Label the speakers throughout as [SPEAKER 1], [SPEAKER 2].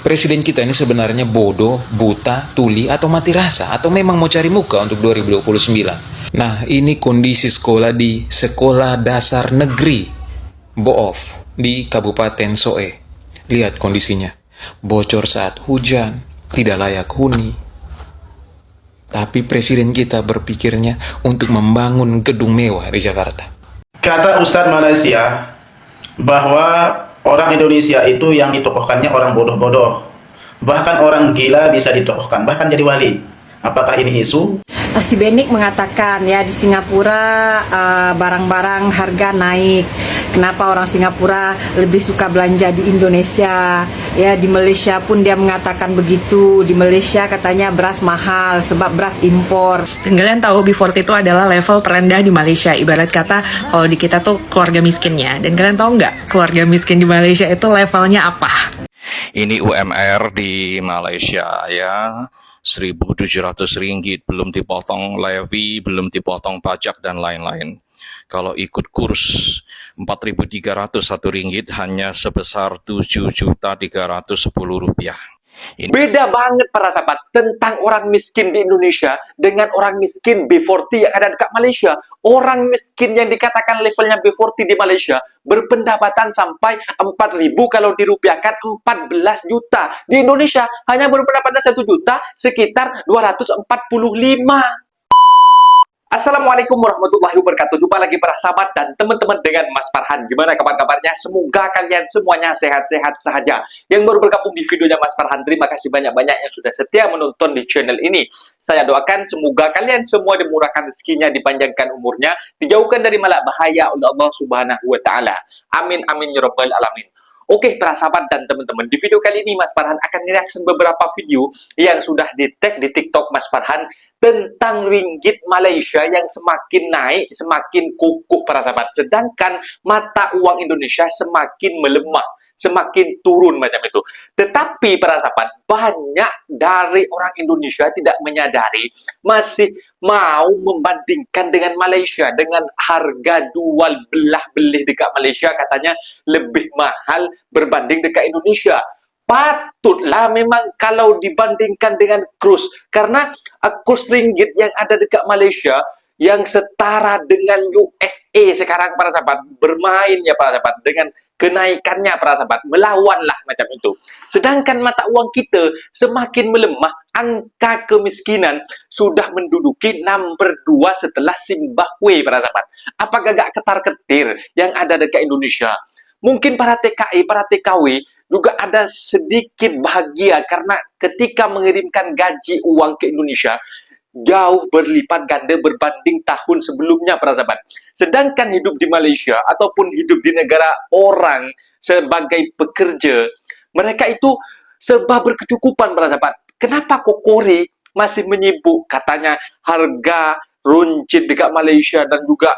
[SPEAKER 1] Presiden kita ini sebenarnya bodoh, buta, tuli, atau mati rasa, atau memang mau cari muka untuk 2029. Nah, ini kondisi sekolah di Sekolah Dasar Negeri Boof di Kabupaten Soe. Lihat kondisinya. Bocor saat hujan, tidak layak huni. Tapi presiden kita berpikirnya untuk membangun gedung mewah di Jakarta.
[SPEAKER 2] Kata Ustadz Malaysia bahwa orang Indonesia itu yang ditokohkannya orang bodoh-bodoh. Bahkan orang gila bisa ditokohkan, bahkan jadi wali. Apakah ini isu?
[SPEAKER 3] Si Benik mengatakan ya di Singapura barang-barang harga naik. Kenapa orang Singapura lebih suka belanja di Indonesia? Ya di Malaysia pun dia mengatakan begitu. Di Malaysia katanya beras mahal sebab beras impor.
[SPEAKER 4] Dan kalian tahu B40 itu adalah level terendah di Malaysia. Ibarat kata kalau di kita tuh keluarga miskinnya. Dan kalian tahu nggak keluarga miskin di Malaysia itu levelnya apa?
[SPEAKER 5] Ini UMR di Malaysia ya, 1.700 ringgit, belum dipotong levy, belum dipotong pajak dan lain-lain. Kalau ikut kurs 4.300 satu ringgit hanya sebesar 7.310 rupiah.
[SPEAKER 6] Beda banget para sahabat tentang orang miskin di Indonesia dengan orang miskin B40 yang ada dekat Malaysia. Orang miskin yang dikatakan levelnya B40 di Malaysia berpendapatan sampai 4.000 kalau dirupiahkan 14 juta. Di Indonesia hanya berpendapatan 1 juta sekitar 245. Assalamualaikum warahmatullahi wabarakatuh. Jumpa lagi para sahabat dan teman-teman dengan Mas Farhan. Gimana kabar-kabarnya? Semoga kalian semuanya sehat-sehat saja. Yang baru bergabung di videonya Mas Farhan, terima kasih banyak-banyak yang sudah setia menonton di channel ini. Saya doakan semoga kalian semua dimurahkan rezekinya, dipanjangkan umurnya, dijauhkan dari malak bahaya oleh Allah Subhanahu wa taala. Amin amin ya rabbal alamin. Oke, para sahabat dan teman-teman, di video kali ini Mas Farhan akan reaction beberapa video yang sudah di-tag di TikTok Mas Farhan tentang ringgit Malaysia yang semakin naik, semakin kukuh para sahabat. Sedangkan mata uang Indonesia semakin melemah, semakin turun macam itu. Tetapi para sahabat, banyak dari orang Indonesia tidak menyadari, masih mau membandingkan dengan Malaysia, dengan harga jual belah beli dekat Malaysia katanya lebih mahal berbanding dekat Indonesia. Patutlah memang kalau dibandingkan dengan kurs, karena kurs ringgit yang ada dekat Malaysia yang setara dengan USA sekarang para sahabat, bermain ya para sahabat dengan kenaikannya para sahabat, melawanlah macam itu. Sedangkan mata uang kita semakin melemah, angka kemiskinan sudah menduduki nomor 2 setelah Zimbabwe para sahabat. Apakah gak ketar-ketir yang ada dekat Indonesia? Mungkin para TKI, para TKW juga ada sedikit bahagia karena ketika mengirimkan gaji uang ke Indonesia jauh berlipat ganda berbanding tahun sebelumnya para sahabat. Sedangkan hidup di Malaysia ataupun hidup di negara orang sebagai pekerja, mereka itu serba berkecukupan para sahabat. Kenapa Kokori masih menyibuk katanya harga runcit dekat Malaysia dan juga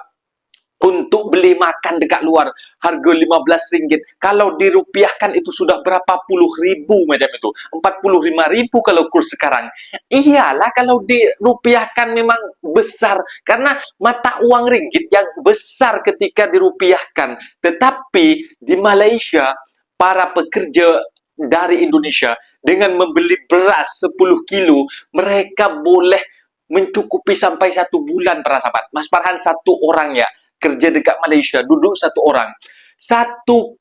[SPEAKER 6] untuk beli makan dekat luar harga 15 ringgit. Kalau dirupiahkan itu sudah berapa puluh ribu macam itu. 45.000 kalau kurs sekarang. Iyalah kalau dirupiahkan memang besar. Karena mata uang ringgit yang besar ketika dirupiahkan. Tetapi di Malaysia, para pekerja dari Indonesia dengan membeli beras 10 kilo, mereka boleh mencukupi sampai 1 bulan para sahabat. Mas Farhan satu orang ya. Kerja dekat Malaysia, duduk satu orang. Satu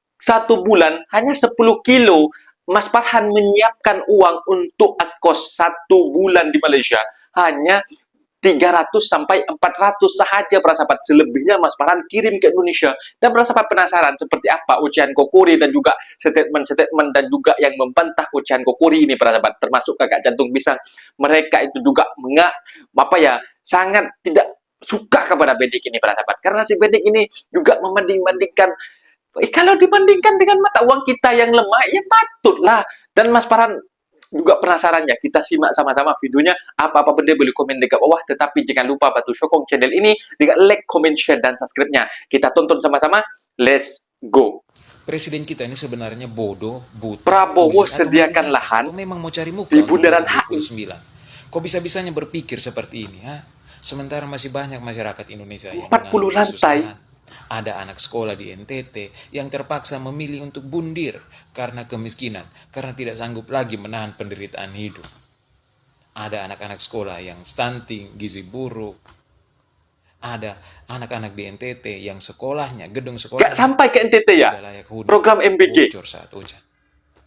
[SPEAKER 6] bulan, hanya 10 kilo, Mas Farhan menyiapkan uang untuk kos 1 bulan di Malaysia. Hanya 300 sampai 400 sahaja para sahabat. Selebihnya Mas Farhan kirim ke Indonesia. Dan para sahabat penasaran seperti apa ucapan Kokori dan juga statement-statement dan juga yang membantah ucapan Kokori ini para sahabat. Termasuk kakak jantung pisang. Mereka itu juga sangat tidak suka kepada Benik ini para sahabat, karena si Benik ini juga membanding-bandingkan. Kalau dibandingkan dengan mata uang kita yang lemah, ya patutlah. Dan Mas Farhan juga penasaran ya, kita simak sama-sama videonya. Apa-apa benda boleh komen dekat bawah, tetapi jangan lupa bantu sokong channel ini dengan like, comment, share, dan subscribe-nya. Kita tonton sama-sama, let's go.
[SPEAKER 1] Presiden kita ini sebenarnya bodoh, buta,
[SPEAKER 6] Prabowo
[SPEAKER 1] tuli, atau
[SPEAKER 6] sediakan
[SPEAKER 1] mati rasa,
[SPEAKER 6] lahan
[SPEAKER 1] atau memang mau cari muka
[SPEAKER 6] di
[SPEAKER 1] untuk
[SPEAKER 6] Bundaran
[SPEAKER 1] 2029. Kok bisa-bisanya berpikir seperti ini, ha? Sementara masih banyak masyarakat Indonesia yang
[SPEAKER 6] 40
[SPEAKER 1] mengalami
[SPEAKER 6] lantai
[SPEAKER 1] kesusahan. Ada anak sekolah di NTT yang terpaksa memilih untuk bundir karena kemiskinan, karena tidak sanggup lagi menahan penderitaan hidup. Ada anak-anak sekolah yang stunting, gizi buruk. Ada anak-anak di NTT yang sekolahnya, gedung
[SPEAKER 6] Gak
[SPEAKER 1] sekolahnya
[SPEAKER 6] sampai ke NTT ya?
[SPEAKER 1] tidak layak huni,
[SPEAKER 6] Program MBG.
[SPEAKER 1] bocor saat hujan.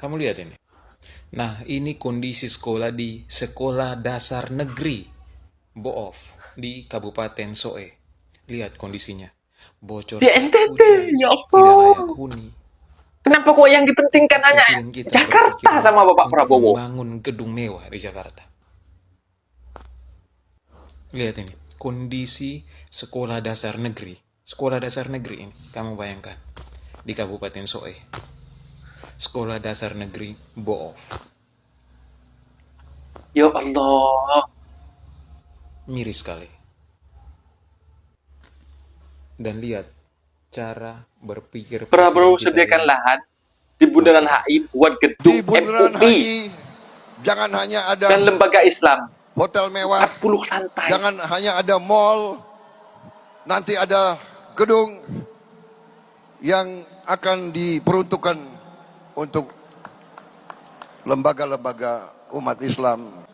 [SPEAKER 1] Kamu lihat ini. Nah, ini kondisi sekolah di Sekolah Dasar Negeri Boof di Kabupaten Soe. Lihat kondisinya. Bocor
[SPEAKER 6] Di
[SPEAKER 1] saat
[SPEAKER 6] NTT,
[SPEAKER 1] hujan,
[SPEAKER 6] ya
[SPEAKER 1] tidak
[SPEAKER 6] Allah.
[SPEAKER 1] layak huni.
[SPEAKER 6] Kenapa kok yang dipentingkan hanya
[SPEAKER 1] Presiden kita
[SPEAKER 6] Jakarta
[SPEAKER 1] berpikiran
[SPEAKER 6] sama Bapak
[SPEAKER 1] untuk
[SPEAKER 6] Prabowo?
[SPEAKER 1] membangun gedung mewah di Jakarta. Lihat ini, kondisi sekolah dasar negeri. Sekolah dasar negeri ini, kamu bayangkan. Di Kabupaten Soe. Sekolah dasar negeri Boof.
[SPEAKER 6] Ya Allah.
[SPEAKER 1] Miris sekali. Dan lihat cara berpikir
[SPEAKER 6] Prabowo
[SPEAKER 1] presiden kita
[SPEAKER 6] sediakan
[SPEAKER 1] ini.
[SPEAKER 6] lahan di Bundaran HI buat
[SPEAKER 7] Di
[SPEAKER 6] gedung
[SPEAKER 7] Bundaran
[SPEAKER 6] MUI
[SPEAKER 7] HI jangan hanya ada
[SPEAKER 6] dan lembaga Islam
[SPEAKER 7] hotel mewah,
[SPEAKER 6] 40 lantai.
[SPEAKER 7] jangan hanya ada mall, nanti ada gedung yang akan diperuntukkan untuk lembaga-lembaga umat Islam.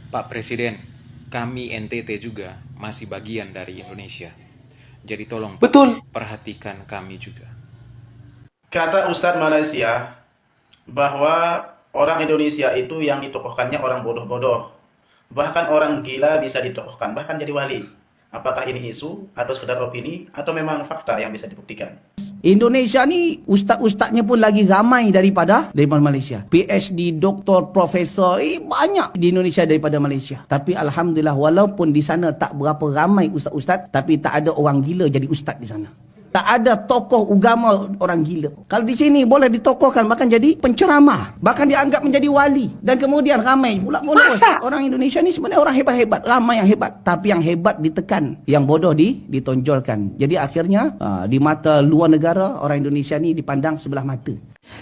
[SPEAKER 1] Pak Presiden, kami NTT juga masih bagian dari Indonesia. Jadi tolong Pak,
[SPEAKER 6] Betul.
[SPEAKER 1] perhatikan kami juga.
[SPEAKER 2] Kata Ustadz Malaysia bahwa orang Indonesia itu yang ditokohkannya orang bodoh-bodoh. Bahkan orang gila bisa ditokohkan, bahkan jadi wali. Apakah ini isu atau sekedar opini atau memang fakta yang bisa dibuktikan?
[SPEAKER 8] Indonesia ni ustaz-ustaznya pun lagi ramai daripada Malaysia. PhD, doktor, profesor, banyak di Indonesia daripada Malaysia. Tapi alhamdulillah walaupun di sana tak berapa ramai ustaz-ustaz, tapi tak ada orang gila jadi ustaz di sana. Tak ada tokoh agama orang gila. Kalau di sini boleh ditokohkan, bahkan jadi penceramah, bahkan dianggap menjadi wali, dan kemudian ramai pula followers.
[SPEAKER 6] Masa?
[SPEAKER 8] Orang Indonesia ni sebenarnya orang hebat-hebat, ramai yang hebat, tapi yang hebat ditekan, yang bodoh ditonjolkan. Jadi akhirnya di mata luar negara orang Indonesia ni dipandang sebelah mata.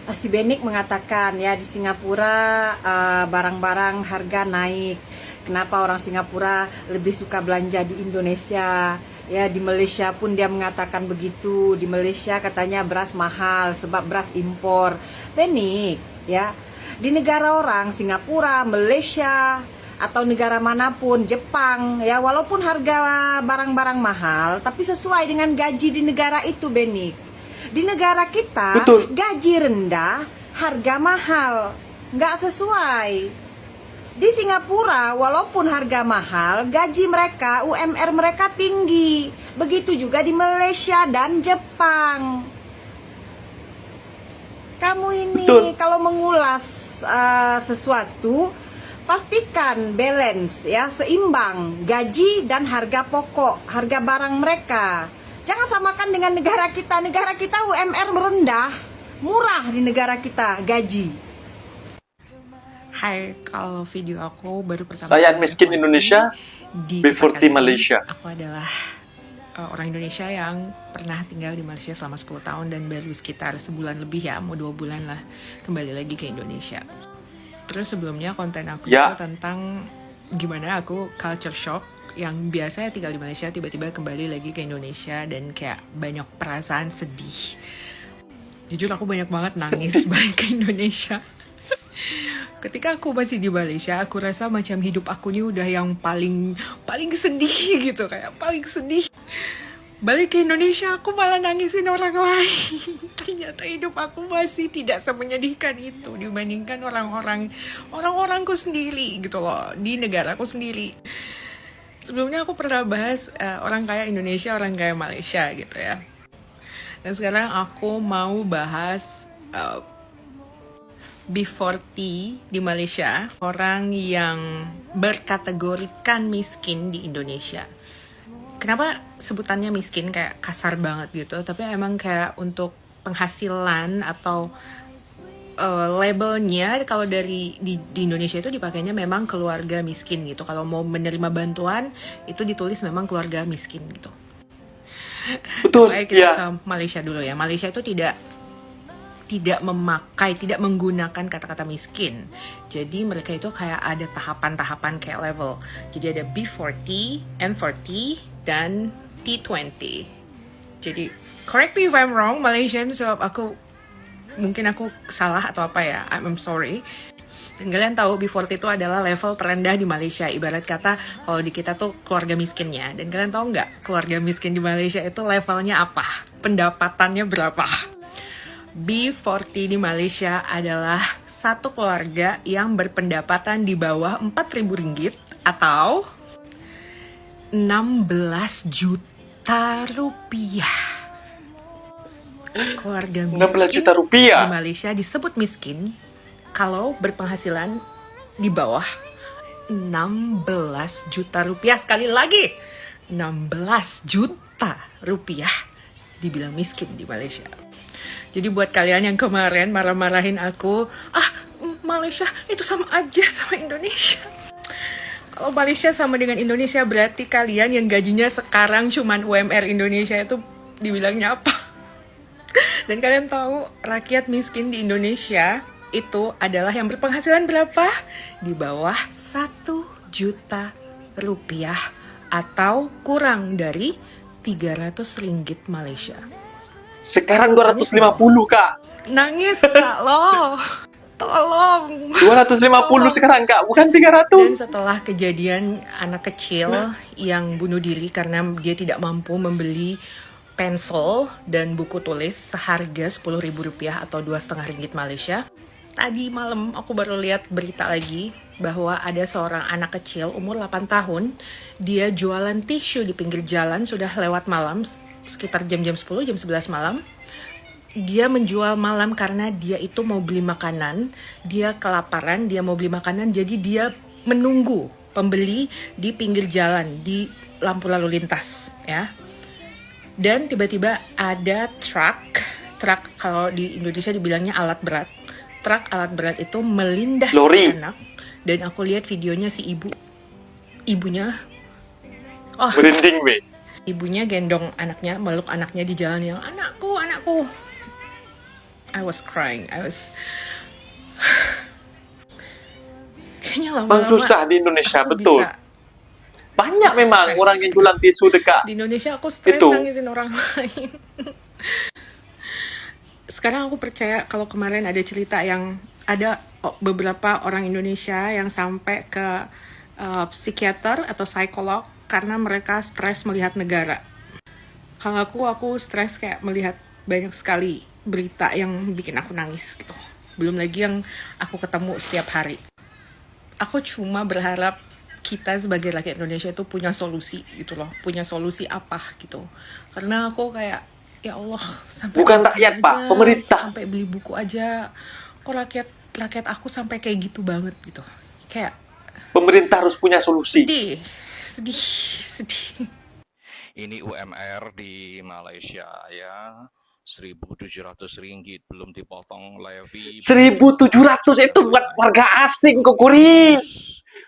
[SPEAKER 3] Si Benik mengatakan ya di Singapura barang-barang harga naik. Kenapa orang Singapura lebih suka belanja di Indonesia? Ya di Malaysia pun dia mengatakan begitu. Di Malaysia katanya beras mahal sebab beras impor. Benik ya di negara orang Singapura, Malaysia atau negara manapun, Jepang ya walaupun harga barang-barang mahal tapi sesuai dengan gaji di negara itu Benik. Di negara kita
[SPEAKER 6] Betul.
[SPEAKER 3] gaji rendah, harga mahal, nggak sesuai. Di Singapura walaupun harga mahal, gaji mereka, UMR mereka tinggi. Begitu juga di Malaysia dan Jepang. Kamu ini
[SPEAKER 6] Betul.
[SPEAKER 3] kalau mengulas sesuatu, pastikan balance ya, seimbang gaji dan harga pokok, harga barang mereka. Jangan samakan dengan negara kita. Negara kita UMR merendah, murah di negara kita gaji.
[SPEAKER 4] Hai, kalau video aku baru pertama
[SPEAKER 6] Rakyat
[SPEAKER 4] kali
[SPEAKER 6] miskin
[SPEAKER 4] aku
[SPEAKER 6] Indonesia
[SPEAKER 4] di
[SPEAKER 6] before
[SPEAKER 4] tempat kali ini,
[SPEAKER 6] Malaysia.
[SPEAKER 4] Aku adalah orang Indonesia yang pernah tinggal di Malaysia selama 10 tahun dan baru sekitar sebulan lebih ya, mau 2 bulan lah kembali lagi ke Indonesia. Terus sebelumnya konten aku
[SPEAKER 6] Ya.
[SPEAKER 4] itu tentang gimana aku culture shock yang biasanya tinggal di Malaysia tiba-tiba kembali lagi ke Indonesia dan kayak banyak perasaan sedih. Jujur aku banyak banget nangis balik ke Indonesia. Ketika aku masih di Malaysia, aku rasa macam hidup aku ini udah yang paling sedih gitu, kayak paling sedih. Balik ke Indonesia, aku malah nangisin orang lain. Ternyata hidup aku masih tidak semenyedihkan itu dibandingkan orang-orangku sendiri gitu loh, di negaraku sendiri. Sebelumnya aku pernah bahas orang kaya Indonesia, orang kaya Malaysia gitu ya. Dan sekarang aku mau bahas B40 di Malaysia, orang yang berkategorikan miskin di Indonesia. Kenapa sebutannya miskin, kayak kasar banget gitu, tapi emang kayak untuk penghasilan atau labelnya kalau di Indonesia itu dipakainya memang keluarga miskin gitu. Kalau mau menerima bantuan itu ditulis memang keluarga miskin gitu.
[SPEAKER 6] Betul,
[SPEAKER 4] Baik, kita
[SPEAKER 6] ya.
[SPEAKER 4] ke Malaysia dulu ya. Malaysia itu tidak menggunakan kata-kata miskin. Jadi mereka itu kayak ada tahapan-tahapan kayak level. Jadi ada B40, M40, dan T20. Jadi correct me if I'm wrong Malaysian, sebab mungkin aku salah atau apa ya, I'm sorry. Dan kalian tahu B40 itu adalah level terendah di Malaysia. Ibarat kata kalau di kita tuh keluarga miskinnya. Dan kalian tahu nggak keluarga miskin di Malaysia itu levelnya apa? Pendapatannya berapa? B40 di Malaysia adalah satu keluarga yang berpendapatan di bawah 4.000 ringgit atau 16 juta rupiah. Keluarga
[SPEAKER 6] 16
[SPEAKER 4] miskin
[SPEAKER 6] juta rupiah.
[SPEAKER 4] di Malaysia disebut miskin kalau berpenghasilan di bawah 16 juta rupiah. Sekali lagi, 16 juta rupiah dibilang miskin di Malaysia. Jadi buat kalian yang kemarin marah-marahin aku, Malaysia itu sama aja sama Indonesia. Kalau Malaysia sama dengan Indonesia berarti kalian yang gajinya sekarang cuman UMR Indonesia itu dibilangnya apa? Dan kalian tahu rakyat miskin di Indonesia itu adalah yang berpenghasilan berapa? Di bawah 1 juta rupiah atau kurang dari 300 ringgit Malaysia.
[SPEAKER 6] Sekarang 250, Kak.
[SPEAKER 4] Nangis Kak lo. Tolong.
[SPEAKER 6] 250 sekarang, Kak, bukan
[SPEAKER 4] Dan
[SPEAKER 6] 300.
[SPEAKER 4] setelah kejadian anak kecil yang bunuh diri karena dia tidak mampu membeli pensel dan buku tulis seharga Rp10.000 atau 2,5 ringgit Malaysia. Tadi malam aku baru lihat berita lagi bahwa ada seorang anak kecil umur 8 tahun. Dia jualan tisu di pinggir jalan sudah lewat malam, sekitar jam-jam 10, jam 11 malam. Dia menjual malam karena dia itu mau beli makanan. Dia kelaparan, dia mau beli makanan, jadi dia menunggu pembeli di pinggir jalan, di lampu lalu lintas, ya. Dan tiba-tiba ada truk kalau di Indonesia dibilangnya alat berat. Truk alat berat itu melindas
[SPEAKER 6] Lori.
[SPEAKER 4] anak, dan aku lihat videonya si ibunya,
[SPEAKER 6] Merinding, weh.
[SPEAKER 4] ibunya gendong anaknya, meluk anaknya di jalan yang anakku. I was crying. Kayaknya lama-lama
[SPEAKER 6] Bang susah di Indonesia,
[SPEAKER 4] aku
[SPEAKER 6] betul.
[SPEAKER 4] bisa-
[SPEAKER 6] Banyak
[SPEAKER 4] bisa
[SPEAKER 6] memang
[SPEAKER 4] stres.
[SPEAKER 6] orang yang jualan tisu dekat.
[SPEAKER 4] Di Indonesia aku stres
[SPEAKER 6] Itu.
[SPEAKER 4] nangisin orang lain. Sekarang aku percaya kalau kemarin ada cerita yang ada beberapa orang Indonesia yang sampai ke psikiater atau psikolog karena mereka stres melihat negara. Kalau aku stres kayak melihat banyak sekali berita yang bikin aku nangis gitu. Belum lagi yang aku ketemu setiap hari. Aku cuma berharap kita sebagai rakyat Indonesia itu punya solusi gitu loh. Punya solusi apa gitu. Karena aku kayak, ya Allah, sampai
[SPEAKER 6] Bukan
[SPEAKER 4] makan
[SPEAKER 6] rakyat, Pak,
[SPEAKER 4] aja,
[SPEAKER 6] pemerintah.
[SPEAKER 4] sampai beli buku aja. Kok rakyat aku sampai kayak gitu banget gitu. Kayak
[SPEAKER 6] Pemerintah harus punya solusi.
[SPEAKER 4] sedih.
[SPEAKER 5] Ini UMR di Malaysia ya, 1.700 ringgit belum dipotong levy.
[SPEAKER 6] 1.700 itu buat warga asing, Kokuri.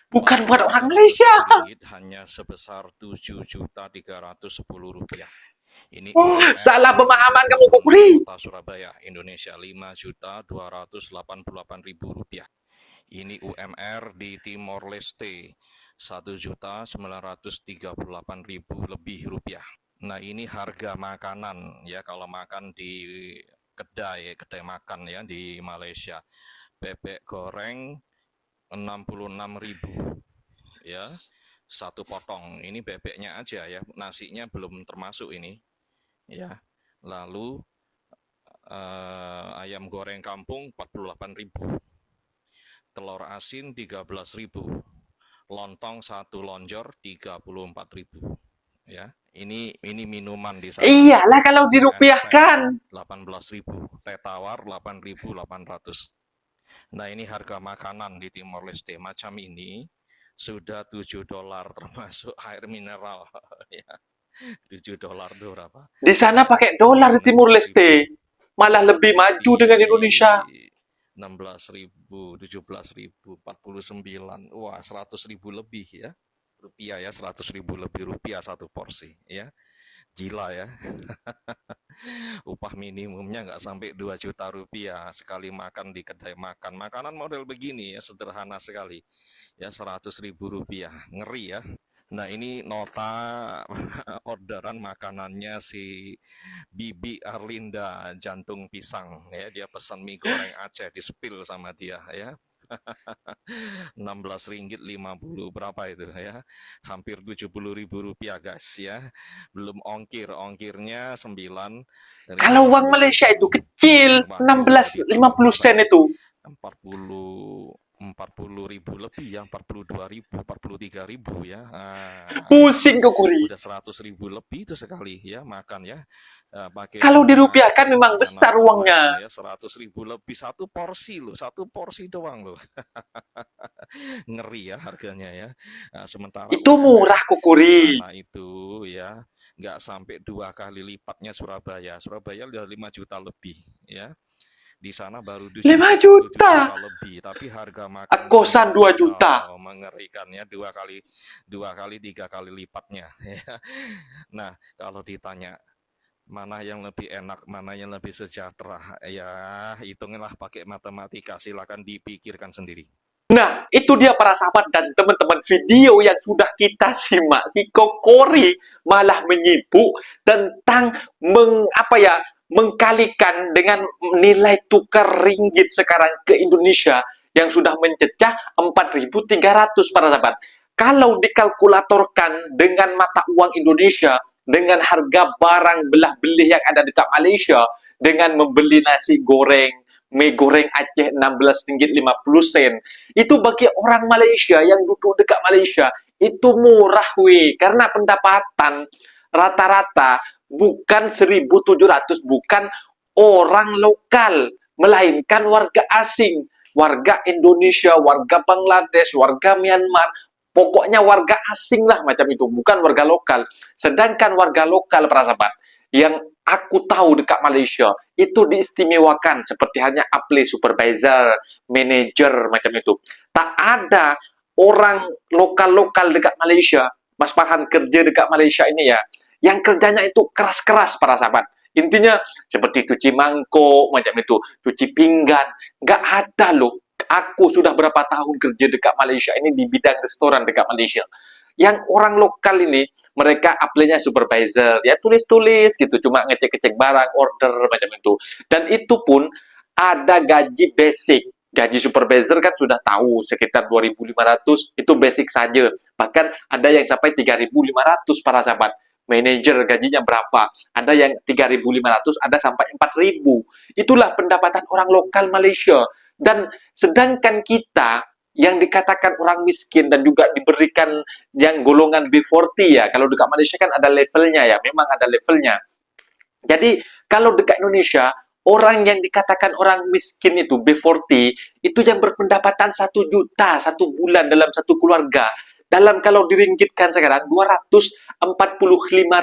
[SPEAKER 6] Bukan buat orang Malaysia.
[SPEAKER 5] Ringgit hanya sebesar Rp7.310. Ini
[SPEAKER 6] Salah pemahaman kamu, Kokuri.
[SPEAKER 5] Kota Surabaya, Indonesia, Rp5.288.000. Ini UMR di Timor Leste, Rp1.938.000 lebih rupiah. Nah, ini harga makanan ya, kalau makan di kedai makan ya di Malaysia. Bebek goreng 66.000 ya, satu potong. Ini bebeknya aja ya, nasinya belum termasuk ini ya. Lalu ayam goreng kampung 48.000, telur asin 13.000, lontong satu lonjor 34.000 ya. Ini minuman di sana.
[SPEAKER 6] Iyalah kalau dirupiahkan.
[SPEAKER 5] 18.000, teh tawar 8.800. Nah, ini harga makanan di Timor Leste macam ini sudah $7 termasuk air mineral ya. $7 itu berapa?
[SPEAKER 6] Di sana pakai dolar di Timur Leste. Malah lebih maju dengan Indonesia.
[SPEAKER 5] 16.000, 17.000, 49. Wah, 100.000 lebih ya. Rupiah ya, 100.000 lebih rupiah satu porsi ya. Gila ya. Upah minimumnya nggak sampai 2 juta rupiah sekali makan di kedai makan. Makanan model begini ya, sederhana sekali. Ya, 100.000 rupiah. Ngeri ya. Nah, ini nota orderan makanannya si Bibi Arlinda Jantung Pisang ya. Dia pesan mie goreng Aceh di spill sama dia ya. 16 ringgit 50 berapa itu ya, hampir 70.000 rupiah guys ya, belum ongkirnya 9
[SPEAKER 6] Kalau
[SPEAKER 5] ringgit
[SPEAKER 6] uang
[SPEAKER 5] 90
[SPEAKER 6] Malaysia itu kecil,
[SPEAKER 5] waktu
[SPEAKER 6] 16,50 sen
[SPEAKER 5] ditukar
[SPEAKER 6] itu.
[SPEAKER 5] 40.000 lebih ya, 42.000 43.000 ya.
[SPEAKER 6] Pusing ke Kuri.
[SPEAKER 5] Udah 100.000 lebih itu sekali ya makan ya.
[SPEAKER 6] Kalau
[SPEAKER 5] Pakainya
[SPEAKER 6] dirupiahkan memang besar uangnya.
[SPEAKER 5] ya 100.000 lebih satu porsi loh, satu porsi doang loh. Ngeri ya harganya ya. Nah, sementara
[SPEAKER 6] Itu murah
[SPEAKER 5] di
[SPEAKER 6] Kuri.
[SPEAKER 5] sana itu ya nggak sampai 2 kali lipatnya Surabaya. Surabaya udah 5 juta lebih ya. Di sana baru
[SPEAKER 6] 5
[SPEAKER 5] 7
[SPEAKER 6] juta.
[SPEAKER 5] juta lebih, tapi harga makan
[SPEAKER 6] Kosan 2 juta.
[SPEAKER 5] mengerikan ya, 2 kali 3 kali lipatnya ya. Nah, kalau ditanya mana yang lebih enak, mana yang lebih sejahtera, ya hitunglah pakai matematika, silakan dipikirkan sendiri.
[SPEAKER 6] Nah, itu dia para sahabat dan teman-teman, video yang sudah kita simak. Viko Kori malah menyibuk tentang mengkalikan dengan nilai tukar ringgit sekarang ke Indonesia yang sudah mencecah 4.300 para sahabat. Kalau dikalkulatorkan dengan mata uang Indonesia, dengan harga barang belah-belih yang ada dekat Malaysia, dengan membeli nasi goreng, mie goreng Aceh 16 ringgit 50 sen, itu bagi orang Malaysia yang duduk dekat Malaysia, itu murah weh, karena pendapatan rata-rata bukan 1.700, bukan orang lokal, melainkan warga asing, warga Indonesia, warga Bangladesh, warga Myanmar, pokoknya warga asing lah macam itu, bukan warga lokal. Sedangkan warga lokal, para sahabat, yang aku tahu dekat Malaysia, itu diistimewakan seperti hanya apply supervisor, manager, macam itu. Tak ada orang lokal-lokal dekat Malaysia, Mas Farhan kerja dekat Malaysia ini ya, yang kerjanya itu keras-keras para sahabat. Intinya seperti cuci mangkok, macam itu, cuci pinggan, nggak ada loh. Aku sudah berapa tahun kerja dekat Malaysia ini di bidang restoran dekat Malaysia. Yang orang lokal ini, mereka apply-nya supervisor, ya tulis-tulis gitu, cuma ngecek-ngecek barang, order, macam itu. Dan itu pun ada gaji basic. Gaji supervisor kan sudah tahu, sekitar 2.500, itu basic saja. Bahkan ada yang sampai 3.500 para sahabat. Manajer gajinya berapa? Ada yang 3.500, ada sampai 4.000. Itulah pendapatan orang lokal Malaysia. Dan sedangkan kita yang dikatakan orang miskin dan juga diberikan yang golongan B40 ya, kalau dekat Malaysia kan ada levelnya ya, memang ada levelnya. Jadi kalau dekat Indonesia, orang yang dikatakan orang miskin itu B40, itu yang berpendapatan 1 juta 1 bulan dalam satu keluarga. Dalam kalau diringgitkan sekarang 245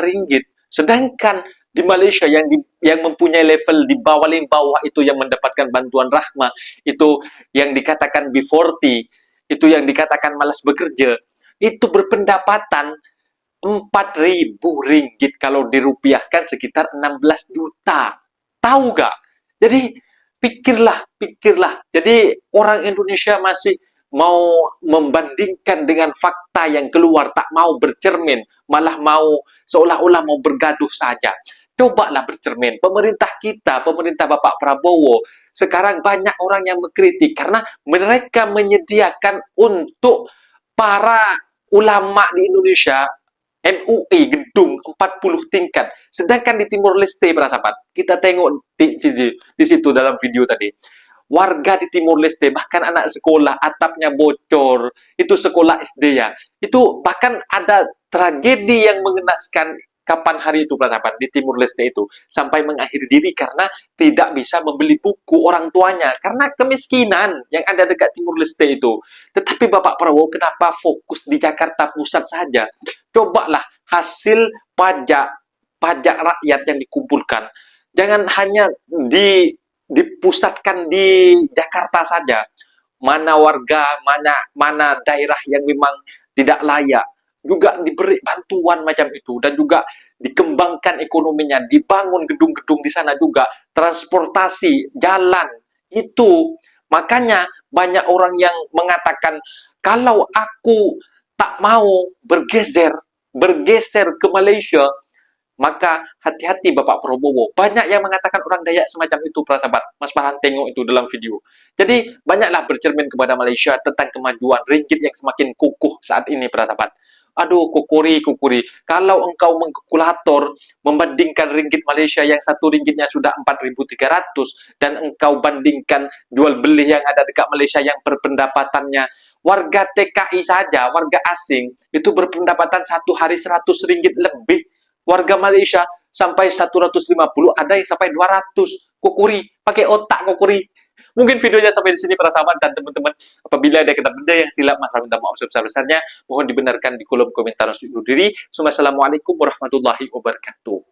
[SPEAKER 6] ringgit. Sedangkan di Malaysia yang mempunyai level di bawah itu yang mendapatkan bantuan rahmah, itu yang dikatakan B40, itu yang dikatakan malas bekerja, itu berpendapatan 4.000 ringgit, kalau dirupiahkan sekitar 16 juta. Tahu gak? Jadi pikirlah. Jadi orang Indonesia masih mau membandingkan dengan fakta yang keluar, tak mau bercermin, malah mau seolah-olah mau bergaduh saja. Cobalah bercermin. Pemerintah kita, pemerintah Bapak Prabowo, sekarang banyak orang yang mengkritik karena mereka menyediakan untuk para ulama di Indonesia MUI gedung 40 tingkat. Sedangkan di Timur Leste, para sahabat, kita tengok di situ dalam video tadi. Warga di Timur Leste, bahkan anak sekolah, atapnya bocor. Itu sekolah SD ya. Itu bahkan ada tragedi yang mengenaskan kapan hari itu, para sahabat, di Timur Leste itu. Sampai mengakhiri diri karena tidak bisa membeli buku orang tuanya. Karena kemiskinan yang ada dekat Timur Leste itu. Tetapi Bapak Prabowo kenapa fokus di Jakarta Pusat saja? Cobalah hasil pajak rakyat yang dikumpulkan. Jangan hanya dipusatkan di Jakarta saja. Mana warga, mana daerah yang memang tidak layak, juga diberi bantuan macam itu, dan juga dikembangkan ekonominya, dibangun gedung-gedung di sana juga, transportasi, jalan, itu. Makanya banyak orang yang mengatakan, kalau aku tak mau bergeser ke Malaysia, maka hati-hati Bapak Prabowo. Banyak yang mengatakan orang Dayak semacam itu, para sahabat. Mas Farhan tengok itu dalam video. Jadi, banyaklah bercermin kepada Malaysia tentang kemajuan ringgit yang semakin kukuh saat ini, para sahabat. Aduh, kukuri. Kalau engkau mengkalkulator membandingkan ringgit Malaysia yang satu ringgitnya sudah 4.300 dan engkau bandingkan jual beli yang ada dekat Malaysia yang berpendapatannya warga TKI saja, warga asing itu berpendapatan satu hari 100 ringgit lebih. Warga Malaysia sampai 150, ada yang sampai 200. Kukuri, pakai otak kukuri. Mungkin videonya sampai di sini para sahabat dan teman-teman. Apabila ada kata benda yang silap, Mas minta maaf sebesar-besarnya. Mohon dibenarkan di kolom komentar untuk diri. Assalamualaikum warahmatullahi wabarakatuh.